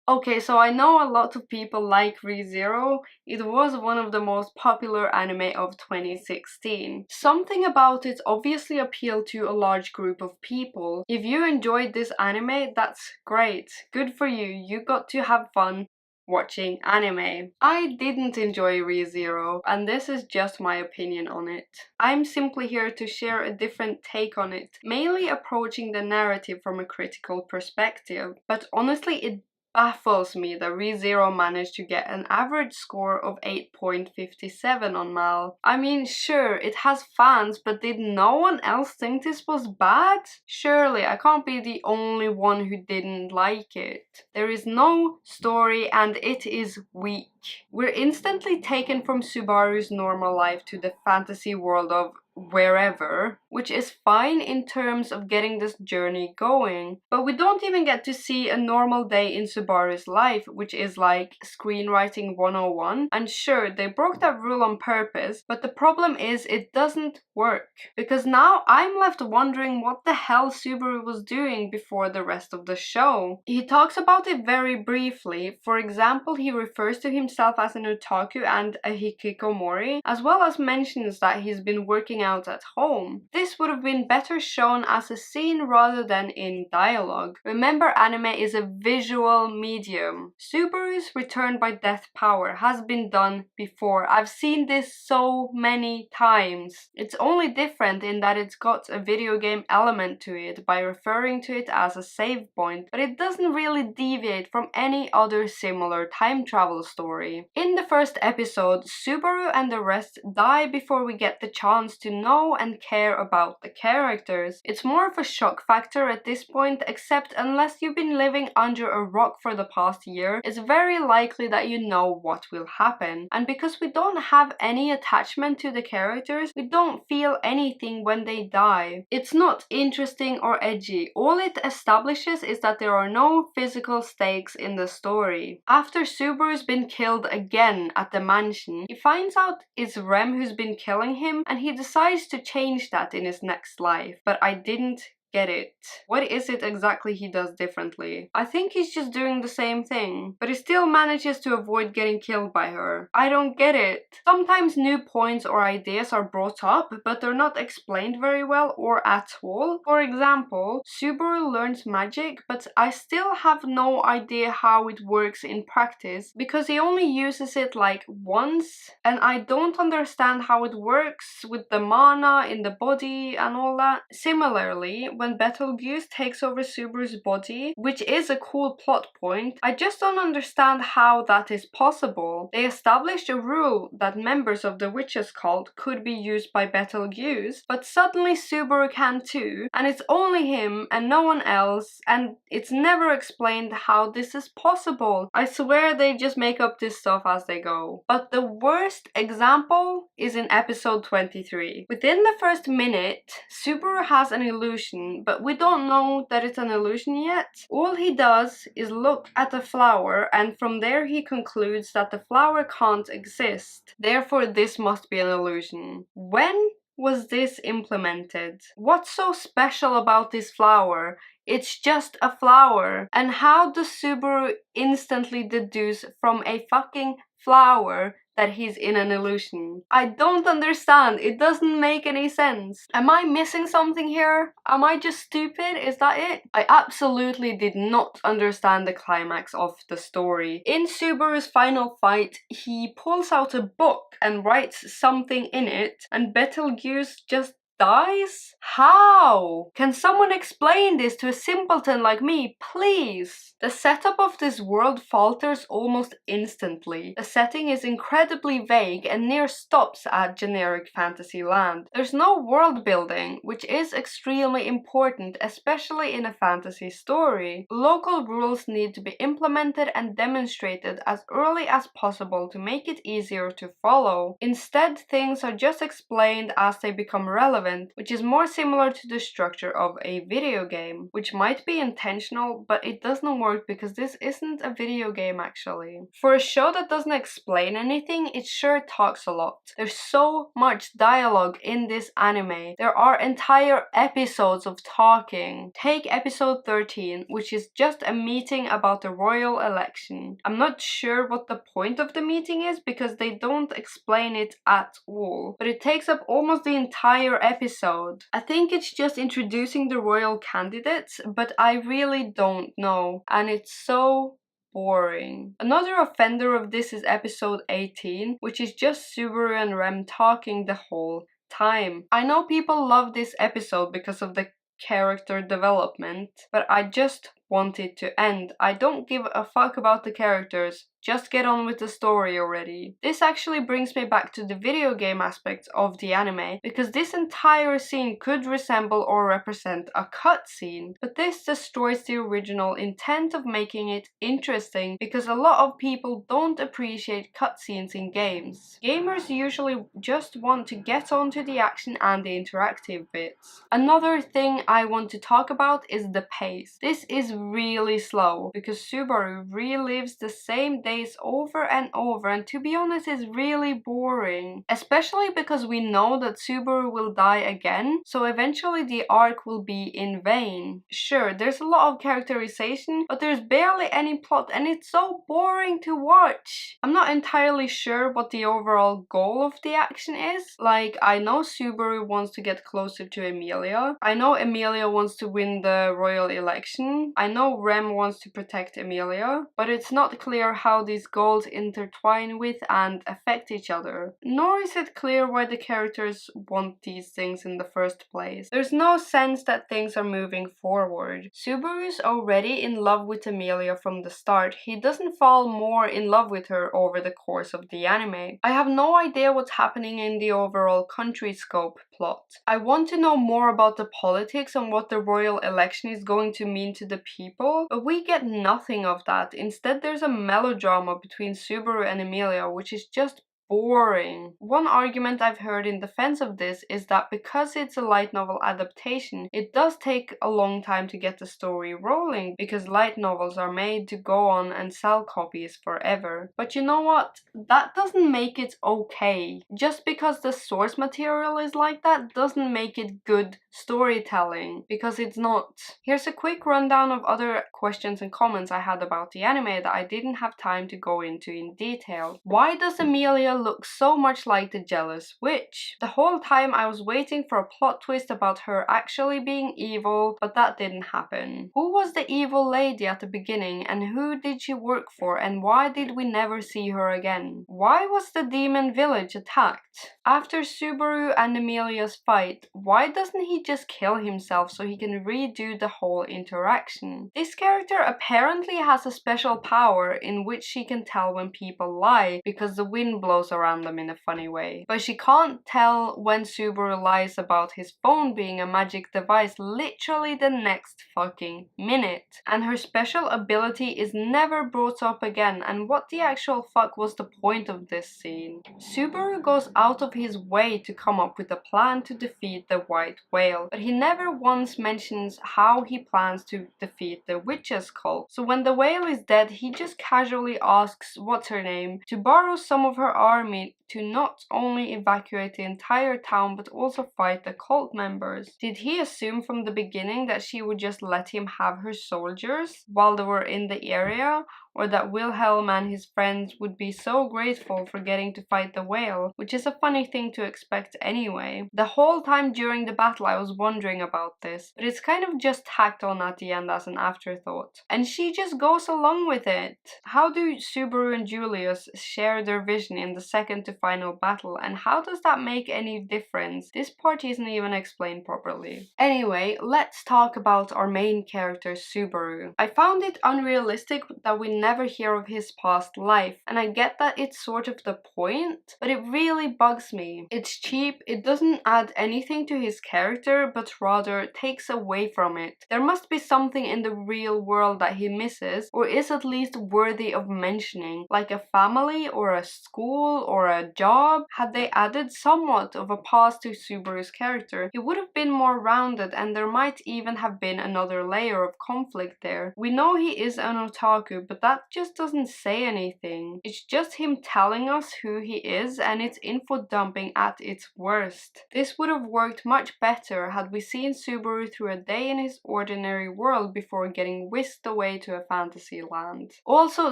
Okay, so I know a lot of people like ReZero. It was one of the most popular anime of 2016. Something about it obviously appealed to a large group of people. If you enjoyed this anime, that's great. Good for you. You got to have fun watching anime. I didn't enjoy ReZero, and this is just my opinion on it. I'm simply here to share a different take on it, mainly approaching the narrative from a critical perspective. But honestly, it baffles me that ReZero managed to get an average score of 8.57 on Mal. I mean, sure, it has fans, but did no one else think this was bad? Surely, I can't be the only one who didn't like it. There is no story and it is weak. We're instantly taken from Subaru's normal life to the fantasy world of wherever, which is fine in terms of getting this journey going. But we don't even get to see a normal day in Subaru's life, which is like screenwriting 101. And sure, they broke that rule on purpose, but the problem is it doesn't work. Because now I'm left wondering what the hell Subaru was doing before the rest of the show. He talks about it very briefly. For example, he refers to himself as an otaku and a hikikomori, as well as mentions that he's been working out at home. This would have been better shown as a scene rather than in dialogue. Remember, anime is a visual medium. Subaru's return by death power has been done before. I've seen this so many times. It's only different in that it's got a video game element to it by referring to it as a save point, but it doesn't really deviate from any other similar time travel story. In the first episode, Subaru and the rest die before we get the chance to know and care about the characters. It's more of a shock factor at this point, except unless you've been living under a rock for the past year, it's very likely that you know what will happen. And because we don't have any attachment to the characters, we don't feel anything when they die. It's not interesting or edgy. All it establishes is that there are no physical stakes in the story. After Subaru's been killed again at the mansion, he finds out it's Rem who's been killing him, and he decides to change that in his next life. But I didn't get it. What is it exactly he does differently? I think he's just doing the same thing, but he still manages to avoid getting killed by her. I don't get it. Sometimes new points or ideas are brought up, but they're not explained very well or at all. For example, Subaru learns magic, but I still have no idea how it works in practice because he only uses it like once, and I don't understand how it works with the mana in the body and all that. Similarly, when Betelgeuse takes over Subaru's body, which is a cool plot point, I just don't understand how that is possible. They established a rule that members of the witches cult could be used by Betelgeuse, but suddenly Subaru can too, and it's only him and no one else, and it's never explained how this is possible. I swear they just make up this stuff as they go. But the worst example is in episode 23. Within the first minute, Subaru has an illusion, but we don't know that it's an illusion yet. All he does is look at a flower, and from there he concludes that the flower can't exist. Therefore, this must be an illusion. When was this implemented? What's so special about this flower? It's just a flower. And how does Subaru instantly deduce from a fucking flower that he's in an illusion? I don't understand. It doesn't make any sense. Am I missing something here? Am I just stupid? Is that it? I absolutely did not understand the climax of the story. In Subaru's final fight, he pulls out a book and writes something in it, and Betelgeuse just dies? How? Can someone explain this to a simpleton like me, please? The setup of this world falters almost instantly. The setting is incredibly vague and near stops at generic fantasy land. There's no world building, which is extremely important, especially in a fantasy story. Local rules need to be implemented and demonstrated as early as possible to make it easier to follow. Instead, things are just explained as they become relevant relevant, which is more similar to the structure of a video game, which might be intentional, but it doesn't work because this isn't a video game actually. For a show that doesn't explain anything, it sure talks a lot. There's so much dialogue in this anime. There are entire episodes of talking. Take episode 13, which is just a meeting about the royal election. I'm not sure what the point of the meeting is because they don't explain it at all, but it takes up almost the entire episode. I think it's just introducing the royal candidates, but I really don't know, and it's so boring. Another offender of this is episode 18, which is just Subaru and Rem talking the whole time. I know people love this episode because of the character development, but I just want it to end. I don't give a fuck about the characters. Just get on with the story already. This actually brings me back to the video game aspect of the anime, because this entire scene could resemble or represent a cutscene, but this destroys the original intent of making it interesting, because a lot of people don't appreciate cutscenes in games. Gamers usually just want to get onto the action and the interactive bits. Another thing I want to talk about is the pace. This is really slow, because Subaru relives the same days over and over, and to be honest, it's really boring. Especially because we know that Subaru will die again, so eventually the arc will be in vain. Sure, there's a lot of characterization, but there's barely any plot, and it's so boring to watch. I'm not entirely sure what the overall goal of the action is. Like, I know Subaru wants to get closer to Emilia. I know Emilia wants to win the royal election. I know Rem wants to protect Emilia, but it's not clear how these goals intertwine with and affect each other. Nor is it clear why the characters want these things in the first place. There's no sense that things are moving forward. Subaru's already in love with Emilia from the start. He doesn't fall more in love with her over the course of the anime. I have no idea what's happening in the overall country scope plot. I want to know more about the politics and what the royal election is going to mean to the people, but we get nothing of that. Instead, there's a melodrama between Subaru and Emilia, which is just boring. One argument I've heard in defense of this is that because it's a light novel adaptation, it does take a long time to get the story rolling, because light novels are made to go on and sell copies forever. But you know what? That doesn't make it okay. Just because the source material is like that doesn't make it good storytelling, because it's not. Here's a quick rundown of other questions and comments I had about the anime that I didn't have time to go into in detail. Why does Emilia look so much like the jealous witch? The whole time I was waiting for a plot twist about her actually being evil, but that didn't happen. Who was the evil lady at the beginning, and who did she work for, and why did we never see her again? Why was the demon village attacked? After Subaru and Emilia's fight, why doesn't he just kill himself so he can redo the whole interaction? This character apparently has a special power in which she can tell when people lie because the wind blows around them in a funny way. But she can't tell when Subaru lies about his phone being a magic device literally the next fucking minute. And her special ability is never brought up again, and what the actual fuck was the point of this scene? Subaru goes out of his way to come up with a plan to defeat the white whale, but he never once mentions how he plans to defeat the witch's cult. So when the whale is dead, he just casually asks what's her name to borrow some of her army to not only evacuate the entire town but also fight the cult members. Did he assume from the beginning that she would just let him have her soldiers while they were in the area? Or that Wilhelm and his friends would be so grateful for getting to fight the whale, which is a funny thing to expect anyway. The whole time during the battle I was wondering about this, but it's kind of just tacked on at the end as an afterthought. And she just goes along with it. How do Subaru and Julius share their vision in the second to final battle, and how does that make any difference? This part isn't even explained properly. Anyway, let's talk about our main character Subaru. I found it unrealistic that we never hear of his past life, and I get that it's sort of the point, but it really bugs me. It's cheap, it doesn't add anything to his character, but rather takes away from it. There must be something in the real world that he misses, or is at least worthy of mentioning, like a family or a school or a job. Had they added somewhat of a past to Subaru's character, he would have been more rounded, and there might even have been another layer of conflict there. We know he is an otaku, but that just doesn't say anything. It's just him telling us who he is, and it's info dumping at its worst. This would have worked much better had we seen Subaru through a day in his ordinary world before getting whisked away to a fantasy land. Also,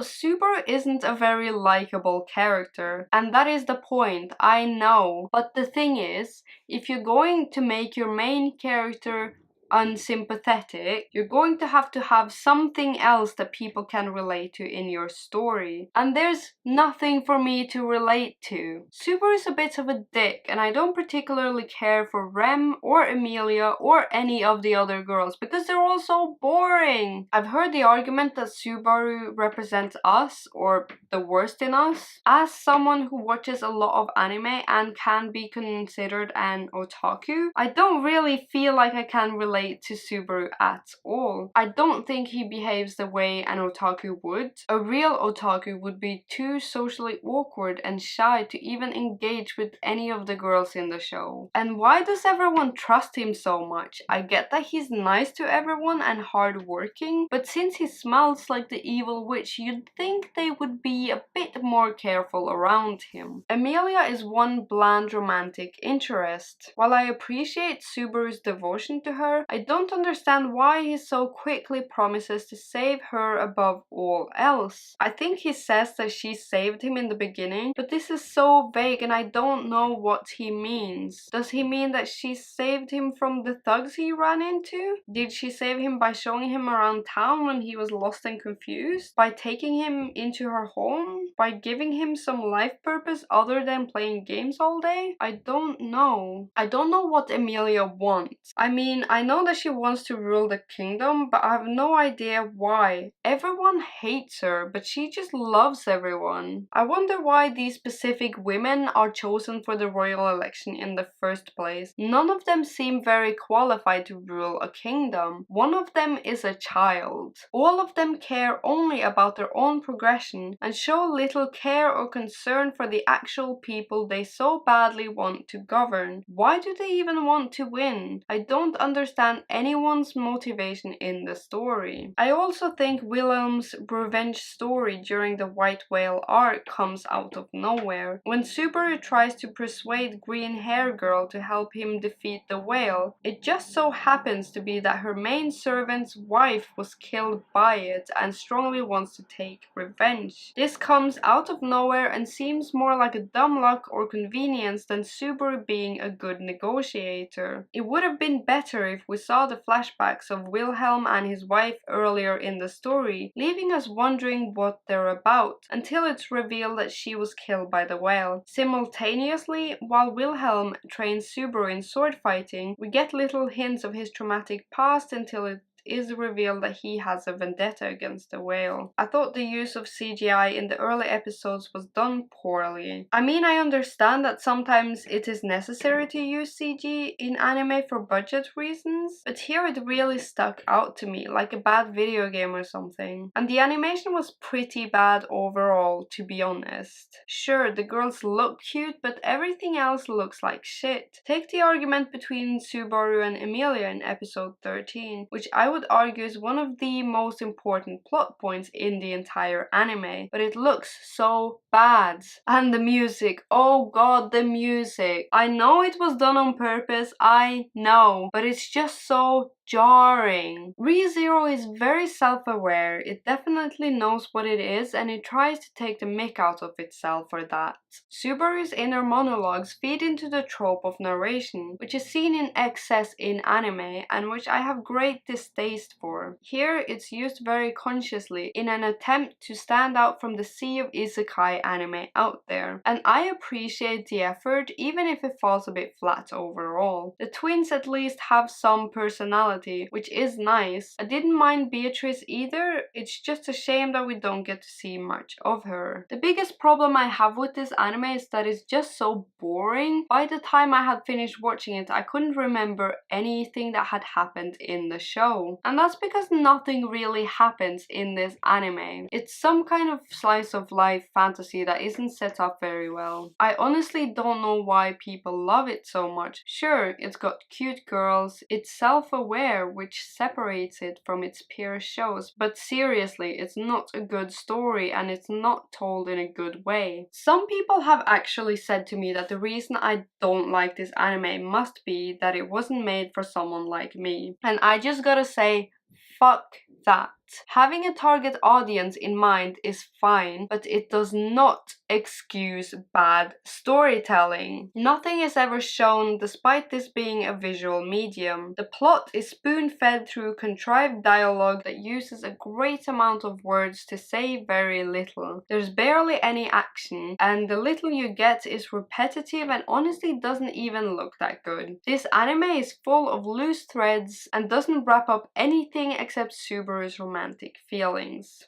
Subaru isn't a very likable character, and that is the point, I know. But the thing is, if you're going to make your main character unsympathetic, you're going to have something else that people can relate to in your story. And there's nothing for me to relate to. Subaru is a bit of a dick, and I don't particularly care for Rem or Emilia or any of the other girls because they're all so boring. I've heard the argument that Subaru represents us, or the worst in us. As someone who watches a lot of anime and can be considered an otaku, I don't really feel like I can relate to Subaru at all. I don't think he behaves the way an otaku would. A real otaku would be too socially awkward and shy to even engage with any of the girls in the show. And why does everyone trust him so much? I get that he's nice to everyone and hardworking, but since he smells like the evil witch, you'd think they would be a bit more careful around him. Emilia is one bland romantic interest. While I appreciate Subaru's devotion to her, I don't understand why he so quickly promises to save her above all else. I think he says that she saved him in the beginning, but this is so vague and I don't know what he means. Does he mean that she saved him from the thugs he ran into? Did she save him by showing him around town when he was lost and confused? By taking him into her home? By giving him some life purpose other than playing games all day? I don't know. I don't know what Emilia wants. I mean, I know that she wants to rule the kingdom, but I have no idea why. Everyone hates her, but she just loves everyone. I wonder why these specific women are chosen for the royal election in the first place. None of them seem very qualified to rule a kingdom. One of them is a child. All of them care only about their own progression and show little care or concern for the actual people they so badly want to govern. Why do they even want to win? I don't understand anyone's motivation in the story. I also think Wilhelm's revenge story during the White Whale arc comes out of nowhere. When Subaru tries to persuade Green Hair Girl to help him defeat the whale, it just so happens to be that her main servant's wife was killed by it and strongly wants to take revenge. This comes out of nowhere and seems more like a dumb luck or convenience than Subaru being a good negotiator. It would have been better if we saw the flashbacks of Wilhelm and his wife earlier in the story, leaving us wondering what they're about, until it's revealed that she was killed by the whale. Simultaneously, while Wilhelm trains Subaru in sword fighting, we get little hints of his traumatic past until it is revealed that he has a vendetta against the whale. I thought the use of CGI in the early episodes was done poorly. I mean, I understand that sometimes it is necessary to use CG in anime for budget reasons, but here it really stuck out to me, like a bad video game or something. And the animation was pretty bad overall, to be honest. Sure, the girls look cute, but everything else looks like shit. Take the argument between Subaru and Emilia in episode 13, which I would argue is one of the most important plot points in the entire anime, but it looks so bad. And the music, oh god, the music. I know it was done on purpose, I know, but it's just so jarring. ReZero is very self-aware, it definitely knows what it is and it tries to take the mick out of itself for that. Subaru's inner monologues feed into the trope of narration, which is seen in excess in anime and which I have great distaste for. Here it's used very consciously in an attempt to stand out from the sea of isekai anime out there, and I appreciate the effort even if it falls a bit flat overall. The twins at least have some personality personality, which is nice. I didn't mind Beatrice either, it's just a shame that we don't get to see much of her. The biggest problem I have with this anime is that it's just so boring. By the time I had finished watching it, I couldn't remember anything that had happened in the show. And that's because nothing really happens in this anime. It's some kind of slice of life fantasy that isn't set up very well. I honestly don't know why people love it so much. Sure, it's got cute girls, it's self-aware, which separates it from its peer shows, but seriously, it's not a good story and it's not told in a good way. Some people have actually said to me that the reason I don't like this anime must be that it wasn't made for someone like me. And I just gotta say, fuck that. Having a target audience in mind is fine, but it does not excuse bad storytelling. Nothing is ever shown despite this being a visual medium. The plot is spoon-fed through contrived dialogue that uses a great amount of words to say very little. There's barely any action, and the little you get is repetitive and honestly doesn't even look that good. This anime is full of loose threads and doesn't wrap up anything except Subaru's romantic feelings.